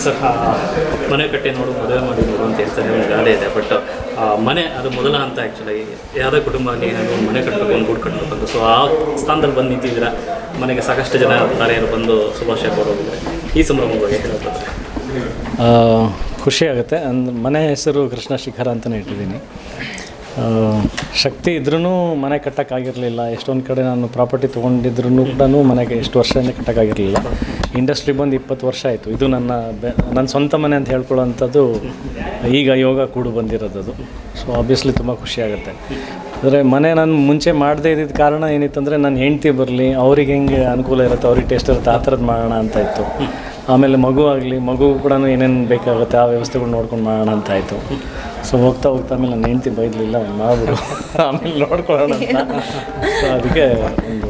Sir ಮನೆ ಕಟ್ಟಿ ನೋಡು ಮದುವೆ ಮಾಡಿ ನೋಡು ಅಂತ ಹೇಳ್ತಾರೆ, ಒಂದು ಗಾದೆ ಇದೆ. ಬಟ್ ಮನೆ ಅದು ಮೊದಲ ಹಂತ. ಆ್ಯಕ್ಚುಲಾಗಿ ಯಾವುದೇ ಕುಟುಂಬ ಆಗಲಿ ಏನಾದರೂ ಮನೆ ಕಟ್ಟಬೇಕು, ಒಂದು ಗೂಡು ಕಟ್ಟಬೇಕು. ಸೊ ಆ ಸ್ಥಾನದಲ್ಲಿ ಬಂದು ನಿಂತಿದ್ದೀರಾ. ಮನೆಗೆ ಸಾಕಷ್ಟು ಜನ ತಾರೆಯರು ಬಂದು ಶುಭಾಶಯ ಕೋರೋದಿದ್ದಾರೆ. ಈ ಸಂಭ್ರಮದ ಬಗ್ಗೆ ಹೇಳೋದಾದರೆ ಖುಷಿಯಾಗುತ್ತೆ. ಅಂದ್ರೆ ಮನೆ ಹೆಸರು ಕೃಷ್ಣ ಶಿಖರ ಅಂತಲೇ ಇಟ್ಟಿದ್ದೀನಿ. ಶಕ್ತಿ ಇದ್ರೂ ಮನೆ ಕಟ್ಟೋಕ್ಕಾಗಿರಲಿಲ್ಲ. ಎಷ್ಟೊಂದು ಕಡೆ ನಾನು ಪ್ರಾಪರ್ಟಿ ತೊಗೊಂಡಿದ್ರೂ ಕೂಡ ಮನೆಗೆ ಎಷ್ಟು ವರ್ಷದಿಂದ ಕಟ್ಟೋಕ್ಕಾಗಿರಲಿಲ್ಲ. ಇಂಡಸ್ಟ್ರಿ ಬಂದು 20 ವರ್ಷ ಆಯಿತು. ಇದು ನನ್ನ ಸ್ವಂತ ಮನೆ ಅಂತ ಹೇಳ್ಕೊಳ್ಳೋವಂಥದ್ದು ಈಗ ಯೋಗ ಕೂಡು ಬಂದಿರೋದು. ಸೊ ಆಬ್ವಿಯಸ್ಲಿ ತುಂಬ ಖುಷಿಯಾಗುತ್ತೆ. ಅಂದರೆ ಮನೆ ನಾನು ಮುಂಚೆ ಮಾಡದೇ ಇದ್ದಿದ್ದ ಕಾರಣ ಏನಿತ್ತಂದರೆ ನನ್ನ ಹೆಂಡ್ತಿ ಬರಲಿ, ಅವ್ರಿಗೆ ಹೆಂಗೆ ಅನುಕೂಲ ಇರುತ್ತೆ, ಅವ್ರಿಗೆ ಟೇಸ್ಟ್ ಇರುತ್ತೆ, ಆ ಥರದ್ದು ಮಾಡೋಣ ಅಂತ ಇತ್ತು. ಆಮೇಲೆ ಮಗು ಕೂಡ ಏನೇನು ಬೇಕಾಗುತ್ತೆ ಆ ವ್ಯವಸ್ಥೆಗಳು ನೋಡ್ಕೊಂಡು ಮಾಡೋಣ ಅಂತ ಆಯಿತು. ಸೊ ಹೋಗ್ತಾ ಆಮೇಲೆ ನನ್ನ ಹೆಂಡ್ತಿ ಬೈದಲಿಲ್ಲ, ಮಾಡ್ಬಿಡು ಆಮೇಲೆ ನೋಡ್ಕೊಳ್ಳೋಣ ಅಂತ. ಸೊ ಅದಕ್ಕೆ ಒಂದು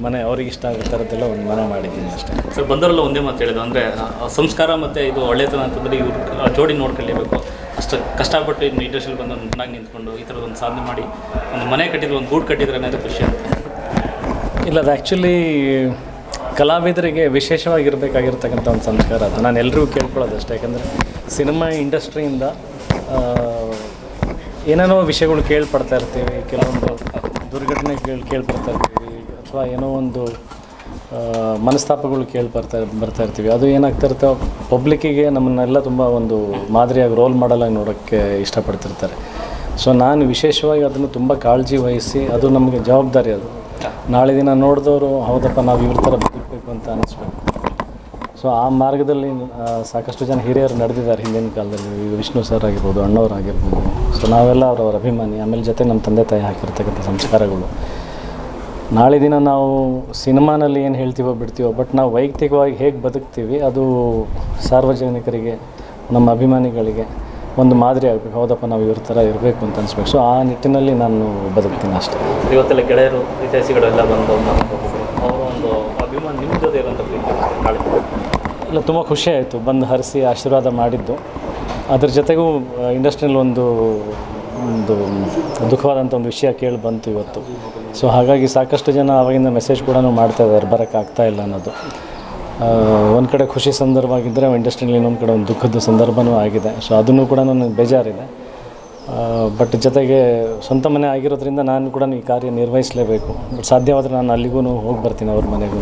ಮನೆ ಅವ್ರಿಗೆ ಇಷ್ಟ ಆಗೋ ಥರದ್ದೆಲ್ಲ ಒಂದು ಮನೆ ಮಾಡಿದ್ದೀನಿ ಅಷ್ಟೇ. ಸರ್ ಬಂದವರೆಲ್ಲ ಒಂದೇ ಮಾತು ಹೇಳಿದ್ರು, ಅಂದರೆ ಸಂಸ್ಕಾರ ಮತ್ತು ಇದು ಒಳ್ಳೆತನ ಅಂತಂದರೆ ಇವ್ರು ಜೋಡಿ ನೋಡ್ಕೊಳ್ಳೇಬೇಕು. ಅಷ್ಟು ಕಷ್ಟಪಟ್ಟು ಇನ್ನು ಇಂಡಸ್ಟ್ರಿಯಲ್ಲಿ ಬಂದು ಚೆನ್ನಾಗಿ ನಿಂತ್ಕೊಂಡು ಈ ಥರದೊಂದು ಸಾಧನೆ ಮಾಡಿ ಒಂದು ಮನೆ ಕಟ್ಟಿದ್ರು, ಒಂದು ಗೂಡು ಕಟ್ಟಿದ್ರೆ ಅನ್ನೋದು ಖುಷಿ ಅಂತ. ಇಲ್ಲ, ಅದು ಆ್ಯಕ್ಚುಲಿ ಕಲಾವಿದರಿಗೆ ವಿಶೇಷವಾಗಿರಬೇಕಾಗಿರ್ತಕ್ಕಂಥ ಒಂದು ಸಂಸ್ಕಾರ ಅದು. ನಾನು ಎಲ್ರಿಗೂ ಕೇಳ್ಕೊಳ್ಳೋದು ಅಷ್ಟೇ. ಯಾಕಂದರೆ ಸಿನಿಮಾ ಇಂಡಸ್ಟ್ರಿಯಿಂದ ಏನೇನೋ ವಿಷಯಗಳು ಕೇಳ್ಪಡ್ತಾ ಇರ್ತೀವಿ, ಕೆಲವೊಂದು ದುರ್ಘಟನೆಗಳು ಕೇಳ್ಪಡ್ತಾ ಇರ್ತೀವಿ, ಅಥವಾ ಏನೋ ಒಂದು ಮನಸ್ತಾಪಗಳು ಬರ್ತಾ ಇರ್ತೀವಿ. ಅದು ಏನಾಗ್ತಾ ಇರುತ್ತೆ, ಪಬ್ಲಿಕ್ಕಿಗೆ ನಮ್ಮನ್ನೆಲ್ಲ ತುಂಬ ಒಂದು ಮಾದರಿಯಾಗಿ ರೋಲ್ ಮಾಡಲಾಗಿ ನೋಡೋಕ್ಕೆ ಇಷ್ಟಪಡ್ತಿರ್ತಾರೆ. ಸೊ ನಾನು ವಿಶೇಷವಾಗಿ ಅದನ್ನು ತುಂಬ ಕಾಳಜಿ ವಹಿಸಿ, ಅದು ನಮಗೆ ಜವಾಬ್ದಾರಿ. ಅದು ನಾಳೆ ದಿನ ನೋಡಿದವರು ಹೌದಪ್ಪ ನಾವು ಇವ್ರ ಥರ ಬದುಕಬೇಕು ಅಂತ ಅನ್ನಿಸ್ಬೇಕು. ಸೊ ಆ ಮಾರ್ಗದಲ್ಲಿ ಸಾಕಷ್ಟು ಜನ ಹಿರಿಯರು ನಡೆದಿದ್ದಾರೆ ಹಿಂದಿನ ಕಾಲದಲ್ಲಿ. ಈಗ ವಿಷ್ಣು ಸರ್ ಆಗಿರ್ಬೋದು, ಅಣ್ಣವರಾಗಿರ್ಬೋದು. ಸೊ ನಾವೆಲ್ಲ ಅವರವರ ಅಭಿಮಾನಿ. ಆಮೇಲೆ ಜೊತೆ ನಮ್ಮ ತಂದೆ ತಾಯಿ ಹಾಕಿರ್ತಕ್ಕಂಥ ಸಂಸ್ಕಾರಗಳು. ನಾಳೆ ದಿನ ನಾವು ಸಿನಿಮಾನಲ್ಲಿ ಏನು ಹೇಳ್ತೀವೋ ಬಿಡ್ತೀವೋ, ಬಟ್ ನಾವು ವೈಯಕ್ತಿಕವಾಗಿ ಹೇಗೆ ಬದುಕ್ತೀವಿ ಅದು ಸಾರ್ವಜನಿಕರಿಗೆ, ನಮ್ಮ ಅಭಿಮಾನಿಗಳಿಗೆ ಒಂದು ಮಾದರಿ ಆಗಬೇಕು. ಹೌದಪ್ಪ ನಾವು ಇವ್ರ ಥರ ಇರಬೇಕು ಅಂತ ಅನಿಸ್ಬೇಕು. ಸೊ ಆ ನಿಟ್ಟಿನಲ್ಲಿ ನಾನು ಬದುಕ್ತೀನಿ ಅಷ್ಟೇ. ಇವತ್ತೆಲ್ಲ ಗೆಳೆಯರು ಇತಿಹಾಸಿಗಳೆಲ್ಲ ಬಂದು ಅವರು ಒಂದು ಅಭಿಮಾನ ನಿಮ್ಮ ಜೊತೆ ಇರೋಂಥ ಇಲ್ಲ, ತುಂಬ ಖುಷಿ ಆಯಿತು ಬಂದು ಹರಿಸಿ ಆಶೀರ್ವಾದ ಮಾಡಿದ್ದು. ಅದ್ರ ಜೊತೆಗೂ ಇಂಡಸ್ಟ್ರಿಯಲ್ಲಿ ಒಂದು ದುಃಖವಾದಂಥ ಒಂದು ವಿಷಯ ಕೇಳಿ ಬಂತು ಇವತ್ತು. ಸೊ ಹಾಗಾಗಿ ಸಾಕಷ್ಟು ಜನ ಆವಾಗಿಂದ ಮೆಸೇಜ್ ಕೂಡ ಮಾಡ್ತಾಯಿದ್ದಾರೆ, ಬರೋಕ್ಕಾಗ್ತಾಯಿಲ್ಲ ಅನ್ನೋದು. ಒಂದು ಕಡೆ ಖುಷಿ ಸಂದರ್ಭ ಆಗಿದ್ದರೆ ಇಂಡಸ್ಟ್ರಿಯಲ್ಲಿ ಇನ್ನೊಂದು ಕಡೆ ಒಂದು ದುಃಖದ ಸಂದರ್ಭವೂ ಆಗಿದೆ. ಸೊ ಅದನ್ನು ಕೂಡ ನನಗೆ ಬೇಜಾರಿದೆ. ಬಟ್ ಜೊತೆಗೆ ಸ್ವಂತ ಮನೆ ಆಗಿರೋದ್ರಿಂದ ನಾನು ಕೂಡ ಈ ಕಾರ್ಯ ನಿರ್ವಹಿಸಲೇಬೇಕು. ಬಟ್ ಸಾಧ್ಯವಾದರೆ ನಾನು ಅಲ್ಲಿಗೂ ಹೋಗಿ ಬರ್ತೀನಿ, ಅವ್ರ ಮನೆಗೂ.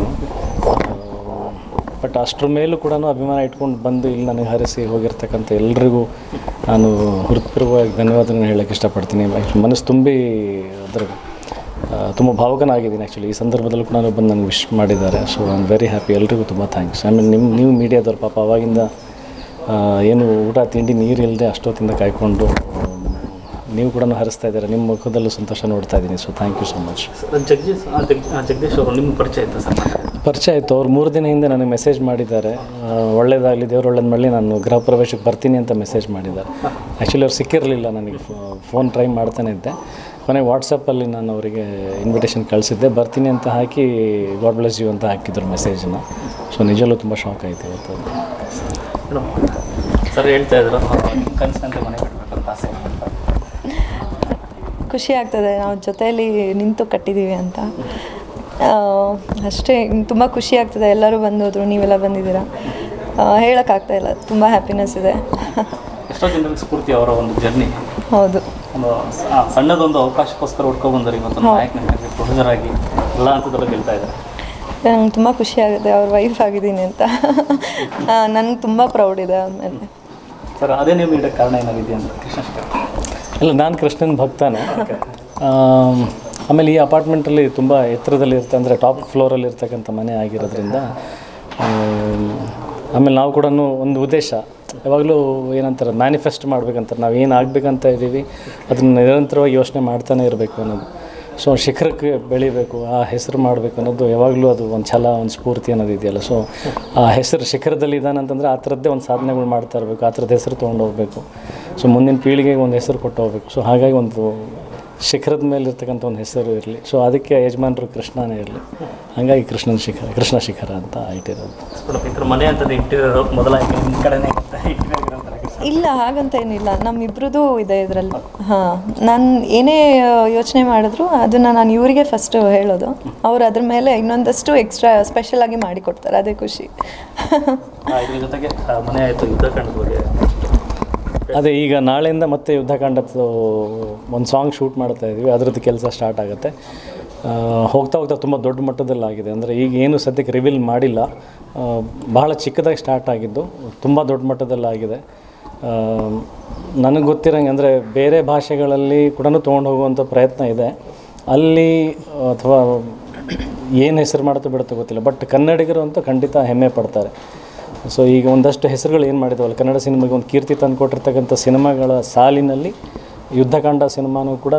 ಬಟ್ ಅಷ್ಟರ ಮೇಲೂ ಕೂಡ ಅಭಿಮಾನ ಇಟ್ಕೊಂಡು ಬಂದು ಇಲ್ಲಿ ನನಗೆ ಹರಿಸಿ ಹೋಗಿರ್ತಕ್ಕಂಥ ಎಲ್ರಿಗೂ ನಾನು ಹೃತ್ಪೂರ್ವಕವಾಗಿ ಧನ್ಯವಾದನ ಹೇಳೋಕ್ಕೆ ಇಷ್ಟಪಡ್ತೀನಿ. ಮನಸ್ಸು ತುಂಬಿ ಅದ್ರ ತುಂಬ ಭಾವುಕನಾಗಿದ್ದೀನಿ. ಆ್ಯಕ್ಚುಲಿ ಈ ಸಂದರ್ಭದಲ್ಲೂ ಕೂಡ ಬಂದು ನನಗೆ ವಿಶ್ ಮಾಡಿದ್ದಾರೆ. So I am very happy. ಎಲ್ರಿಗೂ ತುಂಬ ಥ್ಯಾಂಕ್ಸ್. ಆಮೇಲೆ ನೀವು ಮೀಡಿಯಾದವ್ರು ಪಾಪ ಅವಾಗಿಂದ ಏನು ಊಟ ತಿಂಡಿ ನೀರು ಇಲ್ಲದೆ ಅಷ್ಟೊತ್ತಿಂದ ಕಾಯ್ಕೊಂಡು ನೀವು ಕೂಡ ಹರಿಸ್ತಾ ಇದ್ದಾರೆ. ನಿಮ್ಮ ಮುಖದಲ್ಲೂ ಸಂತೋಷ ನೋಡ್ತಾ ಇದ್ದೀನಿ. So thank you so much. Jagadish ಅವರು ನಿಮ್ಮ ಪರಿಚಯ ಆಯಿತಾ ಸರ್? ಪರಿಚಯ ಆಯಿತು. ಅವ್ರು 3 ದಿನ ಹಿಂದೆ ನನಗೆ ಮೆಸೇಜ್ ಮಾಡಿದ್ದಾರೆ, ಒಳ್ಳೇದಾಗಲಿ, ದೇವ್ರು ಒಳ್ಳೇದು ಮಾಡಲಿ, ನಾನು ಗೃಹ ಪ್ರವೇಶಕ್ಕೆ ಬರ್ತೀನಿ ಅಂತ ಮೆಸೇಜ್ ಮಾಡಿದ್ದಾರೆ. ಆ್ಯಕ್ಚುಲಿ ಅವ್ರು ಸಿಕ್ಕಿರಲಿಲ್ಲ ನನಗೆ. ಫೋನ್ ಟ್ರೈ ಮಾಡ್ತಾನೆ ಇದ್ದೆ. ಕೊನೆಗೆ ವಾಟ್ಸಪ್ಪಲ್ಲಿ ನಾನು ಅವರಿಗೆ ಇನ್ವಿಟೇಷನ್ ಕಳಿಸಿದ್ದೆ. ಬರ್ತೀನಿ ಅಂತ ಹಾಕಿ ಗಾಡ್ ಬ್ಲೆಸ್ ಯು ಅಂತ ಹಾಕಿದ್ರು ಮೆಸೇಜನ್ನು. ಸೊ ನಿಜಲ್ಲೂ ತುಂಬ ಶಾಕ್ ಆಯಿತು ಇವತ್ತು. ಸರ್ ಹೇಳ್ತಾ ಇದ್ರು ಕನಸಿನಂತೆ ಮನೆ ಕಟ್ಟಬೇಕಂತ ಆಸೆ. ಖುಷಿ ಆಗ್ತದೆ ನಾವು ಜೊತೆಯಲ್ಲಿ ನಿಂತು ಕಟ್ಟಿದ್ದೀವಿ ಅಂತ. ಅಷ್ಟೇ, ತುಂಬ ಖುಷಿ ಆಗ್ತದೆ. ಎಲ್ಲರೂ ಬಂದೋದ್ರು, ನೀವೆಲ್ಲ ಬಂದಿದ್ದೀರಾ, ಹೇಳೋಕ್ಕಾಗ್ತಾ ಇಲ್ಲ. ತುಂಬ ಹ್ಯಾಪಿನೆಸ್ ಇದೆ. ಎಷ್ಟೋ ಜನರಿಗೆ ಸ್ಫೂರ್ತಿ ಅವರ ಒಂದು ಜರ್ನಿ. ಹೌದು, ಒಂದು ಸಣ್ಣದೊಂದು ಅವಕಾಶಕ್ಕೋಸ್ಕರ ಹುಡ್ಕೊಬಂದರು. ಇವತ್ತು ನಾಯಕ ನಟರಿಗೆ ಪ್ರೊಡ್ಯೂಸರ್ ಆಗಿ ಎಲ್ಲ ಹಂತದಲ್ಲೂ ಗೆಲ್ತಾ ಇದ್ದಾರೆ. ನಂಗೆ ತುಂಬ ಖುಷಿ ಆಗುತ್ತೆ ಅವ್ರ ವೈಫ್ ಆಗಿದ್ದೀನಿ ಅಂತ. ನನಗೆ ತುಂಬ ಪ್ರೌಡ್ ಇದೆ ಅವ್ರ ಮೇಲೆ. ಸರ್ ಅದೇ ನೀವು ಇಡೋಕ್ಕೆ ಕಾರಣ ಏನಾಗಿದೆ ಅಂತ? ಕೃಷ್ಣ ಇಲ್ಲ, ನಾನು ಕೃಷ್ಣನ ಭಕ್ತಾನೆ. ಆಮೇಲೆ ಈ ಅಪಾರ್ಟ್ಮೆಂಟಲ್ಲಿ ತುಂಬ ಎತ್ತರದಲ್ಲಿ ಇರುತ್ತೆ, ಅಂದರೆ ಟಾಪ್ ಫ್ಲೋರಲ್ಲಿ ಇರ್ತಕ್ಕಂಥ ಮನೆ ಆಗಿರೋದ್ರಿಂದ. ಆಮೇಲೆ ನಾವು ಕೂಡ ಒಂದು ಉದ್ದೇಶ ಯಾವಾಗಲೂ ಏನಂತಾರೆ, ಮ್ಯಾನಿಫೆಸ್ಟ್ ಮಾಡ್ಬೇಕಂತಾರೆ. ನಾವು ಏನು ಆಗಬೇಕಂತ ಇದ್ದೀವಿ ಅದನ್ನು ನಿರಂತರವಾಗಿ ಯೋಚನೆ ಮಾಡ್ತಾನೆ ಇರಬೇಕು ಅನ್ನೋದು. ಸೊ ಶಿಖರಕ್ಕೆ ಬೆಳಿಬೇಕು, ಆ ಹೆಸರು ಮಾಡಬೇಕು ಅನ್ನೋದು ಯಾವಾಗಲೂ ಅದು ಒಂದು ಛಲ, ಒಂದು ಸ್ಫೂರ್ತಿ ಅನ್ನೋದು ಇದೆಯಲ್ಲ. ಸೊ ಆ ಹೆಸರು ಶಿಖರದಲ್ಲಿ ಇದ್ದಾನಂತಂದರೆ ಆ ಥರದ್ದೇ ಒಂದು ಸಾಧನೆಗಳು ಮಾಡ್ತಾ ಇರಬೇಕು, ಆ ಥರದ ಹೆಸರು ತೊಗೊಂಡು ಹೋಗಬೇಕು. ಸೊ ಮುಂದಿನ ಪೀಳಿಗೆಗೆ ಒಂದು ಹೆಸರು ಕೊಟ್ಟು ಹೋಗಬೇಕು. ಸೊ ಹಾಗಾಗಿ ಒಂದು ಶಿಖರದ ಮೇಲೆ ಇರ್ತಕ್ಕಂಥ ಒಂದು ಹೆಸರು ಇರಲಿ. ಸೊ ಅದಕ್ಕೆ ಯಜಮಾನರು ಕೃಷ್ಣನೇ ಇರಲಿ. ಹಾಗಾಗಿ ಕೃಷ್ಣ ಶಿಖರ ಅಂತ ಇಟ್ಟಿರೋದು. ಮನೆ ಅಂತದ್ದು ಇಂಟೀರಿಯರ್ ಮೊದಲಾಗಿ ನಿಮ್ಮ ಕಡೆನೇ ಇಂಟೀರಿಯರ್ ಇಲ್ಲ ಹಾಗಂತ ಏನಿಲ್ಲ, ನಮ್ಮಿಬ್ರದ್ದು ಇದೆ ಇದರಲ್ಲಿ. ಹಾಂ, ನಾನು ಏನೇ ಯೋಚನೆ ಮಾಡಿದ್ರು ಅದನ್ನು ನಾನು ಇವರಿಗೆ ಫಸ್ಟ್ ಹೇಳೋದು, ಅವ್ರು ಅದ್ರ ಮೇಲೆ ಇನ್ನೊಂದಷ್ಟು ಎಕ್ಸ್ಟ್ರಾ ಸ್ಪೆಷಲ್ ಆಗಿ ಮಾಡಿಕೊಡ್ತಾರೆ, ಅದೇ ಖುಷಿ. ಇದ್ರ ಜೊತೆಗೆ ಮನೆ ಆಯಿತು, ಯುದ್ಧಕಾಂಡದ ಬಗ್ಗೆ ಅದೇ ಈಗ ನಾಳೆಯಿಂದ ಮತ್ತೆ ಯುದ್ಧಕಾಂಡದ್ದು ಒಂದು ಸಾಂಗ್ ಶೂಟ್ ಮಾಡ್ತಾ ಇದ್ವಿ, ಅದರದ್ದು ಕೆಲಸ ಸ್ಟಾರ್ಟ್ ಆಗುತ್ತೆ. ಹೋಗ್ತಾ ಹೋಗ್ತಾ ತುಂಬ ದೊಡ್ಡ ಮಟ್ಟದಲ್ಲಾಗಿದೆ. ಅಂದರೆ ಈಗ ಏನು ಸದ್ಯಕ್ಕೆ ರಿವೀಲ್ ಮಾಡಿಲ್ಲ, ಬಹಳ ಚಿಕ್ಕದಾಗಿ ಸ್ಟಾರ್ಟ್ ಆಗಿದ್ದು ತುಂಬ ದೊಡ್ಡ ಮಟ್ಟದಲ್ಲಾಗಿದೆ. ನನಗೆ ಗೊತ್ತಿರೋಂಗೆ ಅಂದರೆ ಬೇರೆ ಭಾಷೆಗಳಲ್ಲಿ ಕೂಡ ತೊಗೊಂಡು ಹೋಗುವಂಥ ಪ್ರಯತ್ನ ಇದೆ ಅಲ್ಲಿ, ಅಥವಾ ಏನು ಹೆಸರು ಮಾಡುತ್ತೋ ಬಿಡುತ್ತೋ ಗೊತ್ತಿಲ್ಲ. ಬಟ್ ಕನ್ನಡಿಗರು ಅಂತೂ ಖಂಡಿತ ಹೆಮ್ಮೆ ಪಡ್ತಾರೆ. ಸೊ ಈಗ ಒಂದಷ್ಟು ಹೆಸರುಗಳು ಏನು ಮಾಡಿದವಲ್ಲ, ಕನ್ನಡ ಸಿನಿಮಾಗೆ ಒಂದು ಕೀರ್ತಿ ತಂದು ಕೊಟ್ಟಿರ್ತಕ್ಕಂಥ ಸಿನಿಮಾಗಳ ಸಾಲಿನಲ್ಲಿ ಯುದ್ಧಕಾಂಡ ಸಿನಿಮಾನೂ ಕೂಡ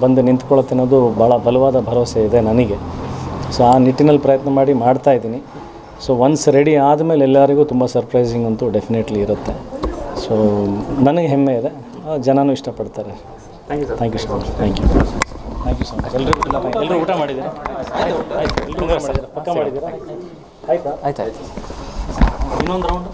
ಬಂದು ನಿಂತ್ಕೊಳ್ಳುತ್ತೆ ಅನ್ನೋದು ಭಾಳ ಬಲವಾದ ಭರವಸೆ ಇದೆ ನನಗೆ. ಸೊ ಆ ನಿಟ್ಟಿನಲ್ಲಿ ಪ್ರಯತ್ನ ಮಾಡಿ ಮಾಡ್ತಾಯಿದ್ದೀನಿ. ಸೊ ಒನ್ಸ್ ರೆಡಿ ಆದಮೇಲೆ ಎಲ್ಲರಿಗೂ ತುಂಬ ಸರ್ಪ್ರೈಸಿಂಗ್ ಅಂತೂ ಡೆಫಿನೆಟ್ಲಿ ಇರುತ್ತೆ. ಸೊ ನನಗೆ ಹೆಮ್ಮೆ ಇದೆ, ಜನನೂ ಇಷ್ಟಪಡ್ತಾರೆ. Thank you so much. Thank you so much. ಎಲ್ಲರೂ ಊಟ ಮಾಡಿದ್ದೀರಾ? ಆಯ್ತು, ಎಲ್ಲರೂ ಊಟ ಮಾಡಿದ್ದೀರಾ? ಪಕ್ಕ ಮಾಡಿದ್ದೀರಾ? ಆಯ್ತಾ? ಆಯ್ತು. ಇನ್ನೊಂದು ರೌಂಡ್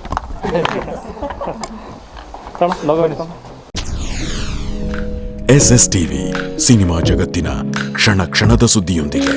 SS ಟಿವಿ, ಸಿನಿಮಾ ಜಗತ್ತಿನ ಕ್ಷಣ ಕ್ಷಣದ ಸುದ್ದಿಯೊಂದಿಗೆ.